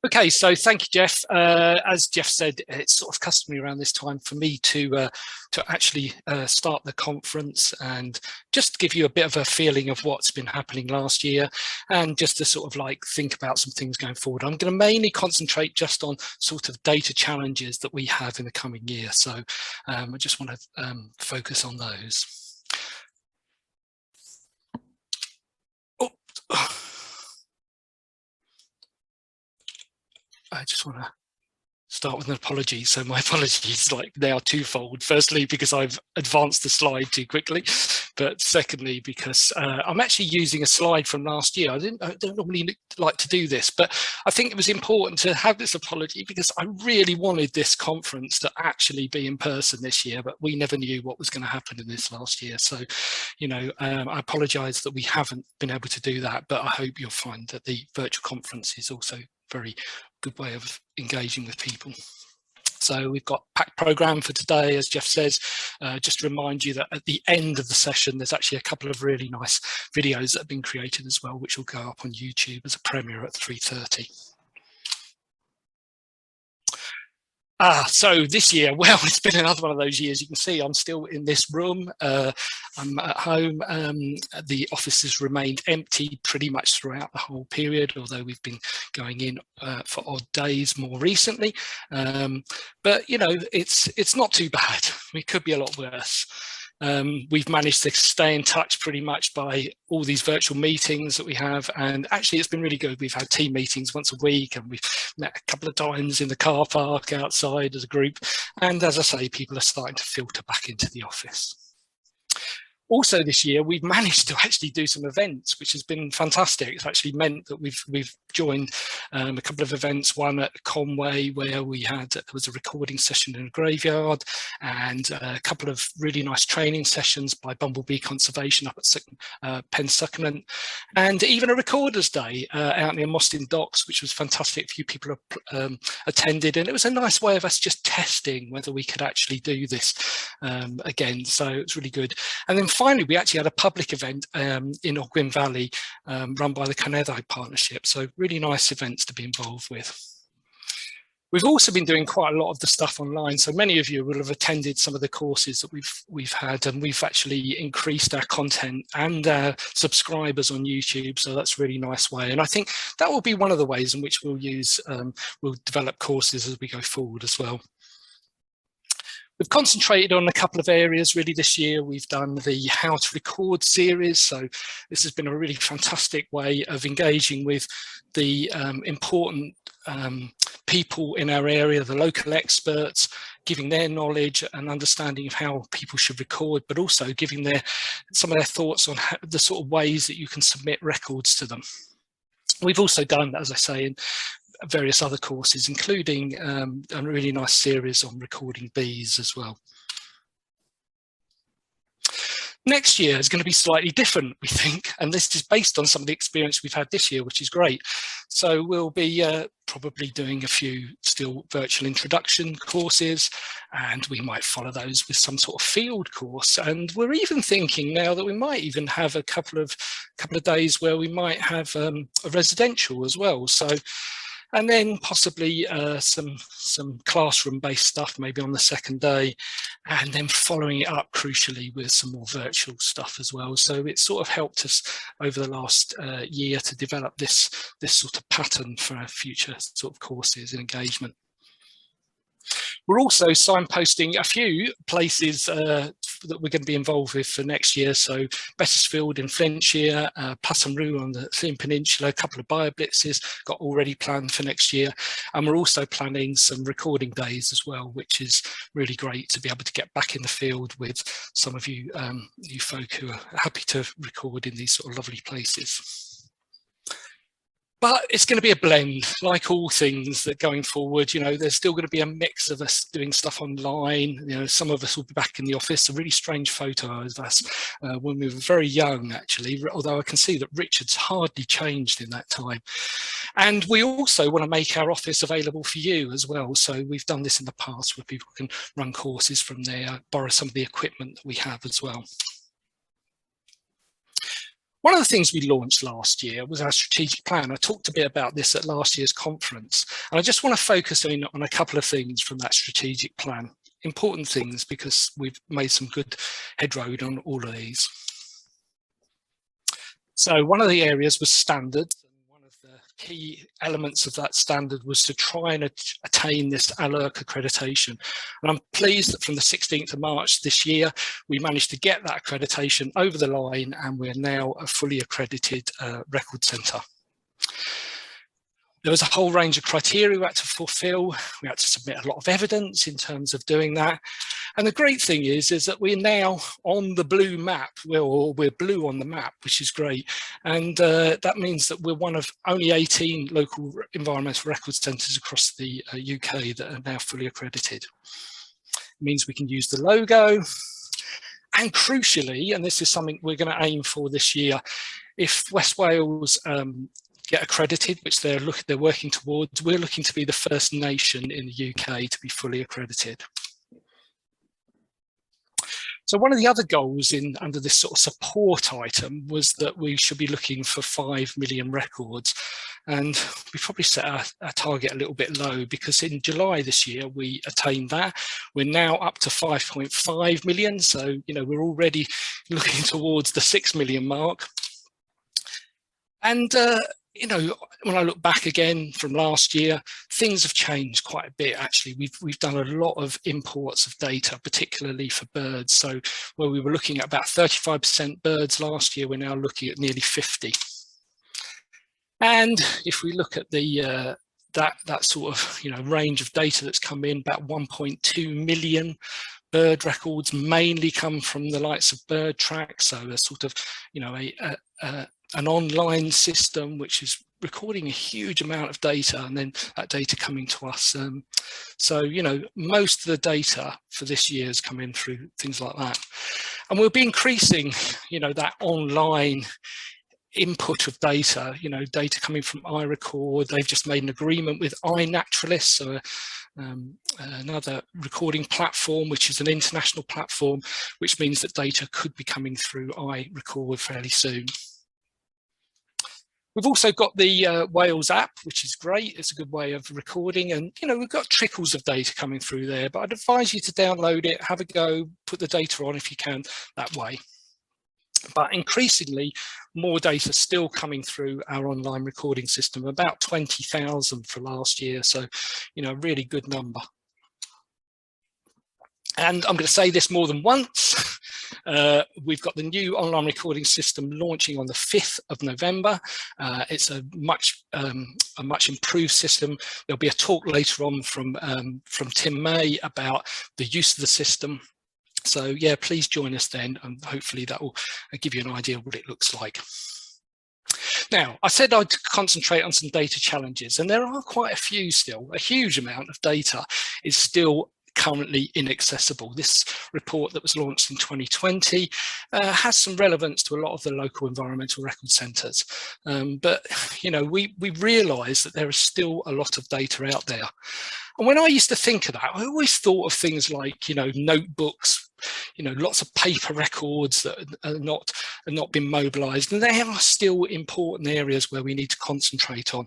Okay, so thank you, Jeff. As Jeff said, it's sort of customary around this time for me to actually start the conference and just give you a bit of a feeling of what's been happening last year, and just to sort of like think about some things going forward. I'm going to mainly concentrate just on sort of data challenges that we have in the coming year. So I just want to focus on those. Oh. I just want to start with an apology. So my apologies, like, they are twofold. Firstly, because I've advanced the slide too quickly, but secondly, because I'm actually using a slide from last year. I don't normally like to do this, but I think it was important to have this apology because I really wanted this conference to actually be in person this year, but we never knew what was going to happen in this last year. So, you know, I apologize that we haven't been able to do that, but I hope you'll find that the virtual conference is also very good way of engaging with people. So we've got packed program for today, as Jeff says. Just to remind you that at the end of the session, there's actually a couple of really nice videos that have been created as well, which will go up on YouTube as a premiere at 3:30. So this year, well, it's been another one of those years. You can see I'm still in this room. I'm at home. The office has remained empty pretty much throughout the whole period, although we've been going in for odd days more recently. But, you know, it's not too bad. It could be a lot worse. We've managed to stay in touch pretty much by all these virtual meetings that we have, and actually it's been really good. We've had team meetings once a week, and we've met a couple of times in the car park outside as a group, and as I say, people are starting to filter back into the office. Also this year, we've managed to actually do some events, which has been fantastic. It's actually meant that we've joined a couple of events, one at Conway where there was a recording session in a graveyard, and a couple of really nice training sessions by Bumblebee Conservation up at Penn Succulent, and even a Recorders Day out near Mostyn Docks, which was fantastic. A few people attended, and it was a nice way of us just testing whether we could actually do this again. So it's really good. And then finally, we actually had a public event in Ogwen Valley run by the Cofnod Partnership. So really nice events to be involved with. We've also been doing quite a lot of the stuff online. So many of you will have attended some of the courses that we've had, and we've actually increased our content and our subscribers on YouTube. So that's a really nice way. And I think that will be one of the ways in which we'll develop courses as we go forward as well. We've concentrated on a couple of areas really this year. We've done the How to Record series. So this has been a really fantastic way of engaging with the important people in our area, the local experts, giving their knowledge and understanding of how people should record, but also giving some of their thoughts on the sort of ways that you can submit records to them. We've also done, as I say, in various other courses, including a really nice series on recording bees as well. Next year is going to be slightly different, we think, and this is based on some of the experience we've had this year, which is great. So we'll be probably doing a few still virtual introduction courses, and we might follow those with some sort of field course. And we're even thinking now that we might even have a couple of days where we might have a residential as well. So, and then possibly some classroom-based stuff maybe on the second day, and then following it up crucially with some more virtual stuff as well. So it's sort of helped us over the last year to develop this sort of pattern for our future sort of courses and engagement. We're also signposting a few places that we're going to be involved with for next year. So Bettisfield in Flintshire, Putton on the Theme Peninsula, a couple of BioBlitzes got already planned for next year. And we're also planning some recording days as well, which is really great to be able to get back in the field with some of you, you folk who are happy to record in these sort of lovely places. But it's going to be a blend, like all things that going forward, you know, there's still going to be a mix of us doing stuff online. You know, some of us will be back in the office. A really strange photo of us when we were very young, actually, although I can see that Richard's hardly changed in that time. And we also want to make our office available for you as well. So we've done this in the past where people can run courses from there, borrow some of the equipment that we have as well. One of the things we launched last year was our strategic plan. I talked a bit about this at last year's conference, and I just want to focus in on a couple of things from that strategic plan. Important things, because we've made some good headroad on all of these. So one of the areas was standards. The key elements of that standard was to try and attain this ALERC accreditation. And I'm pleased that from the 16th of March this year, we managed to get that accreditation over the line, and we're now a fully accredited record centre. There was a whole range of criteria we had to fulfill. We had to submit a lot of evidence in terms of doing that. And the great thing is that we're now on the blue map. We're blue on the map, which is great. And that means that we're one of only 18 local environmental record centres across the UK that are now fully accredited. It means we can use the logo. And crucially, and this is something we're going to aim for this year, if West Wales get accredited, which they're working towards, we're looking to be the first nation in the UK to be fully accredited. So one of the other goals under this sort of support item was that we should be looking for 5 million records. And we probably set our target a little bit low, because in July this year, we attained that. We're now up to 5.5 million. So, you know, we're already looking towards the 6 million mark. And, you know, when I look back again from last year, things have changed quite a bit. Actually, we've done a lot of imports of data, particularly for birds. So where we were looking at about 35% birds last year, we're now looking at nearly 50. And if we look at the that sort of, you know, range of data that's come in, about 1.2 million bird records mainly come from the likes of Bird Track. So a sort of, you know, an online system which is recording a huge amount of data, and then that data coming to us. So, you know, most of the data for this year has come in through things like that. And we'll be increasing, you know, that online input of data, you know, data coming from iRecord. They've just made an agreement with iNaturalist, so another recording platform, which is an international platform, which means that data could be coming through iRecord fairly soon. We've also got the Wales app, which is great. It's a good way of recording, and, you know, we've got trickles of data coming through there, but I'd advise you to download it, have a go, put the data on if you can that way. But increasingly, more data still coming through our online recording system, about 20,000 for last year. So, you know, really good number. And I'm going to say this more than once. We've got the new online recording system launching on the 5th of November. It's a much improved system. There'll be a talk later on from Tim May about the use of the system. So yeah, please join us then, and hopefully that will give you an idea of what it looks like. Now, I said I'd concentrate on some data challenges, and there are quite a few still. A huge amount of data is still currently inaccessible. This report that was launched in 2020 has some relevance to a lot of the local environmental record centres. But, you know, we realise that there is still a lot of data out there. And when I used to think of that, I always thought of things like, you know, notebooks, you know, lots of paper records that are not been mobilised, and they are still important areas where we need to concentrate on.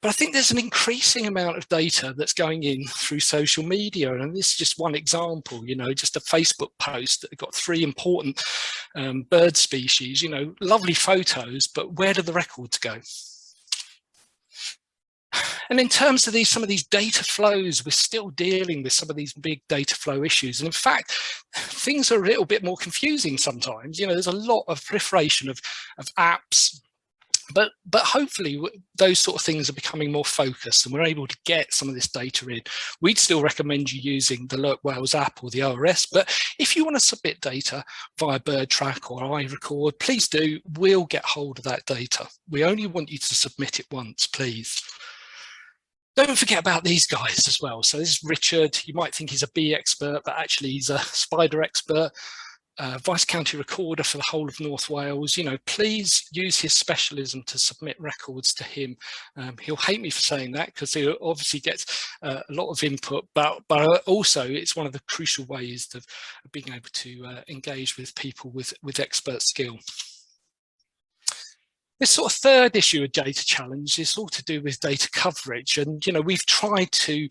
But I think there's an increasing amount of data that's going in through social media, and this is just one example. You know, just a Facebook post that got 3 important bird species. You know, lovely photos, but where do the records go? And in terms of some of these data flows, we're still dealing with some of these big data flow issues. And in fact, things are a little bit more confusing sometimes. You know, there's a lot of proliferation of apps, but hopefully those sort of things are becoming more focused, and we're able to get some of this data in. We'd still recommend you using the Alert Wales app or the ORS, but if you want to submit data via Bird Track or iRecord, please do. We'll get hold of that data. We only want you to submit it once, please. Don't forget about these guys as well. So this is Richard. You might think he's a bee expert, but actually he's a spider expert, Vice County Recorder for the whole of North Wales. You know, please use his specialism to submit records to him. He'll hate me for saying that, because he obviously gets a lot of input, but also it's one of the crucial ways of being able to engage with people with expert skill. This sort of third issue of data challenge is all to do with data coverage, and we've tried to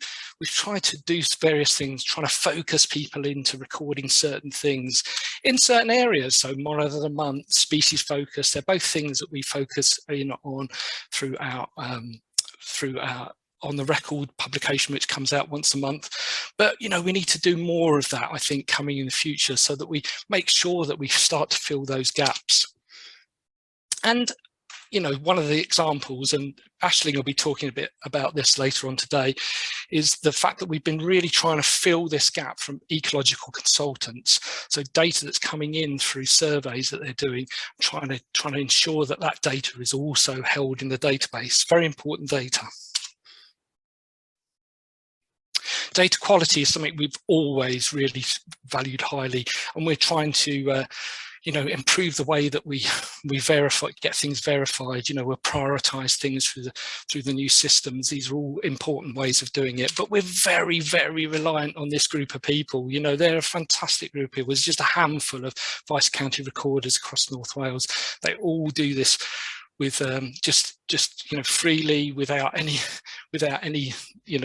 do various things, trying to focus people into recording certain things in certain areas. So month of the month, species focus, they're both things that we focus in on throughout on the record publication, which comes out once a month. But we need to do more of that, I think, coming in the future, so that we make sure that we start to fill those gaps. And one of the examples, and Aisling will be talking a bit about this later on today, is the fact that we've been really trying to fill this gap from ecological consultants. So data that's coming in through surveys that they're doing, trying to ensure that that data is also held in the database. Very important data. Data quality is something we've always really valued highly, and we're trying to improve the way that we verify, get things verified. We'll prioritize things through the new systems. These are all important ways of doing it, but we're very, very reliant on this group of people. They're a fantastic group of people. There's just a handful of vice county recorders across North Wales. They all do this with just freely, without any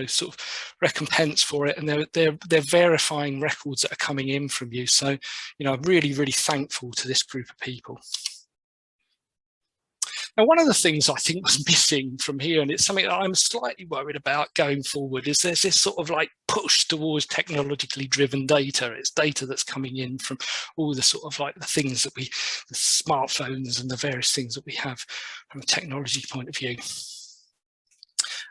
sort of recompense for it, and they're verifying records that are coming in from you. So I'm really, really thankful to this group of people. Now, one of the things I think was missing from here, and it's something that I'm slightly worried about going forward, is there's this sort of like push towards technologically driven data. It's data that's coming in from all the sort of like the things that the smartphones and the various things that we have from a technology point of view.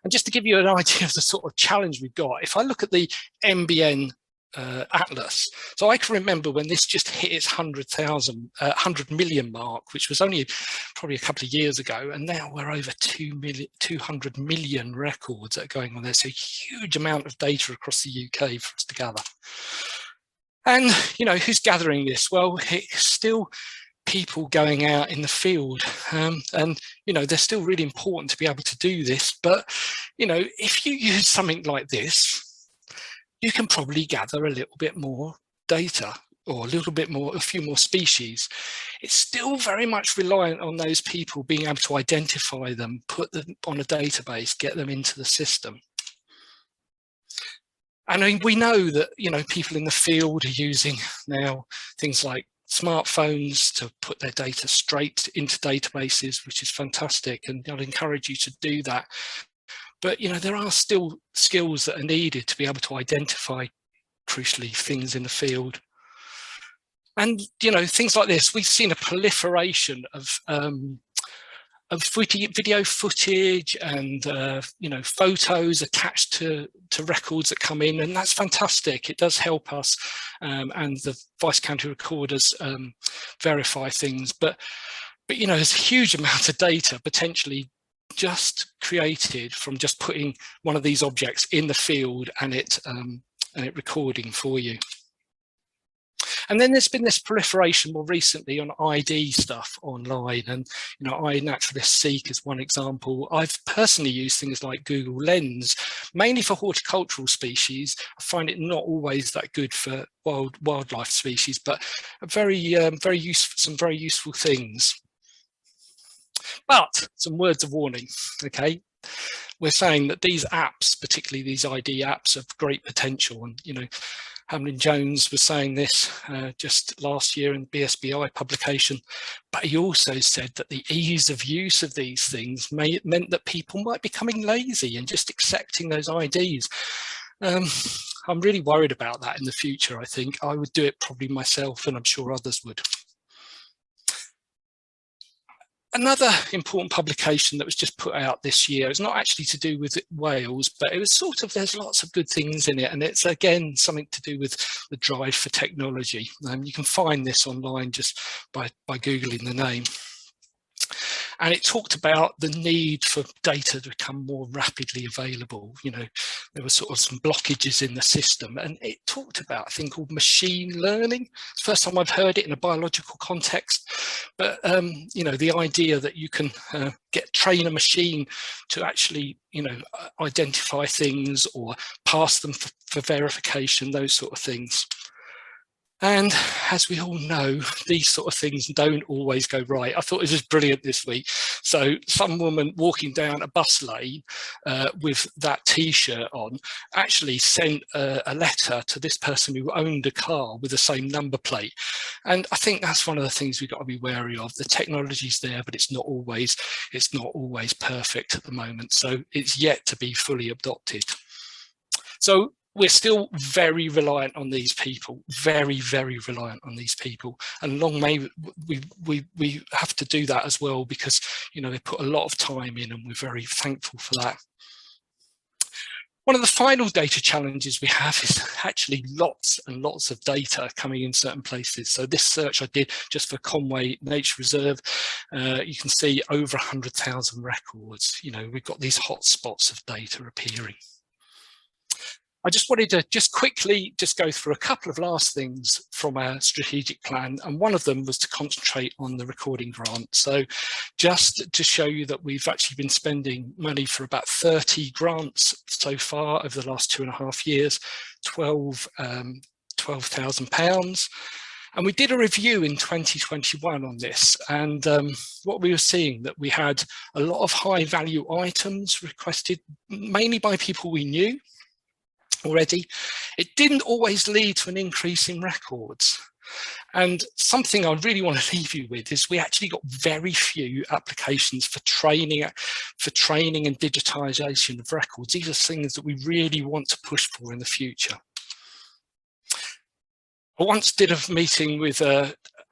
And just to give you an idea of the sort of challenge we've got, if I look at the NBN atlas, so I can remember when this just hit its 100 million mark, which was only probably a couple of years ago, and now we're over 200 million records that are going on there. So a huge amount of data across the UK for us to gather. And who's gathering this? Well, it's still people going out in the field, and they're still really important to be able to do this. But if you use something like this, you can probably gather a little bit more data, or a few more species. It's still very much reliant on those people being able to identify them, put them on a database, get them into the system. And I mean, we know that people in the field are using now things like smartphones to put their data straight into databases, which is fantastic, and I'd encourage you to do that. But there are still skills that are needed to be able to identify, crucially, things in the field. And things like this, we've seen a proliferation of video footage and photos attached to records that come in, and that's fantastic. It does help us and the vice county recorders verify things, but there's a huge amount of data potentially just created from just putting one of these objects in the field and it recording for you. And then there's been this proliferation more recently on ID stuff online, and iNaturalist Seek is one example. I've personally used things like Google Lens, mainly for horticultural species. I find it not always that good for wildlife species, but very useful, some very useful things. But some words of warning, okay? We're saying that these apps, particularly these ID apps, have great potential. And, Hamlin Jones was saying this just last year in BSBI publication, but he also said that the ease of use of these things meant that people might be becoming lazy and just accepting those IDs. I'm really worried about that in the future. I think I would do it probably myself, and I'm sure others would. Another important publication that was just put out this year is not actually to do with Wales, but it was sort of, there's lots of good things in it, and it's again something to do with the drive for technology. You can find this online just by Googling the name. And it talked about the need for data to become more rapidly available. There were sort of some blockages in the system, and it talked about a thing called machine learning. It's the first time I've heard it in a biological context, but the idea that you can train a machine to actually identify things or pass them for verification, those sort of things. And as we all know, these sort of things don't always go right. I thought it was brilliant this week. So some woman walking down a bus lane with that T-shirt on actually sent a letter to this person who owned a car with the same number plate. And I think that's one of the things we've got to be wary of. The technology's there, but it's not always perfect at the moment. So it's yet to be fully adopted. So we're still very reliant on these people, very, very reliant on these people. And long may we have to do that as well, because, you know, they put a lot of time in and we're very thankful for that. One of the final data challenges we have is actually lots and lots of data coming in certain places. So this search I did just for Conway Nature Reserve, you can see over 100,000 records. You know, we've got these hot spots of data appearing. I just wanted to quickly go through a couple of last things from our strategic plan, and one of them was to concentrate on the recording grant. So just to show you that we've actually been spending money for about 30 grants so far over the last 2.5 years, £12,000. And we did a review in 2021 on this, and what we were seeing that we had a lot of high value items requested, mainly by people we knew already. It didn't always lead to an increase in records. And something I really want to leave you with is we actually got very few applications for training and digitization of records. These are things that we really want to push for in the future. I once did a meeting with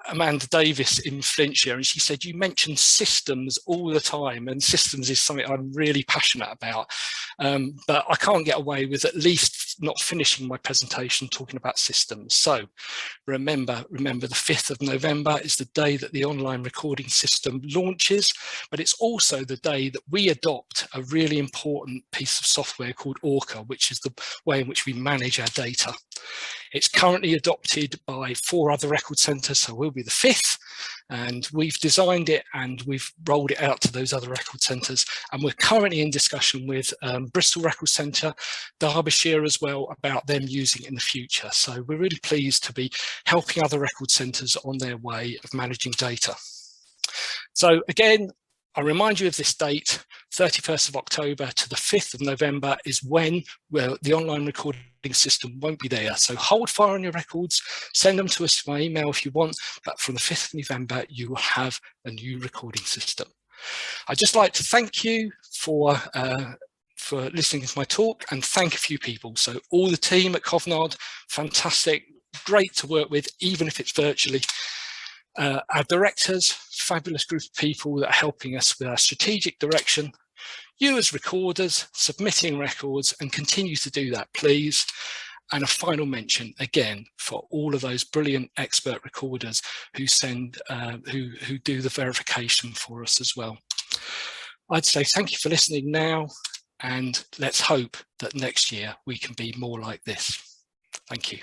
Amanda Davis in Flintshire, and she said, you mention systems all the time, and systems is something I'm really passionate about, but I can't get away with at least not finishing my presentation talking about systems. So remember the 5th of November is the day that the online recording system launches, but it's also the day that we adopt a really important piece of software called Orca, which is the way in which we manage our data. It's currently adopted by 4 other record centres, so we'll be the 5th, and we've designed it and we've rolled it out to those other record centres, and we're currently in discussion with Bristol Record Centre, Derbyshire as well, about them using it in the future. So we're really pleased to be helping other record centres on their way of managing data. So again, I remind you of this date, 31st of October to the 5th of November is when the online recording system won't be there. So hold fire on your records, send them to us by email if you want, but from the 5th of November, you will have a new recording system. I'd just like to thank you for listening to my talk, and thank a few people. So all the team at Cofnod, fantastic, great to work with, even if it's virtually. Our directors, fabulous group of people that are helping us with our strategic direction. You as recorders, submitting records, and continue to do that, please. And a final mention again for all of those brilliant expert recorders who who do the verification for us as well. I'd say thank you for listening now, and let's hope that next year we can be more like this. Thank you.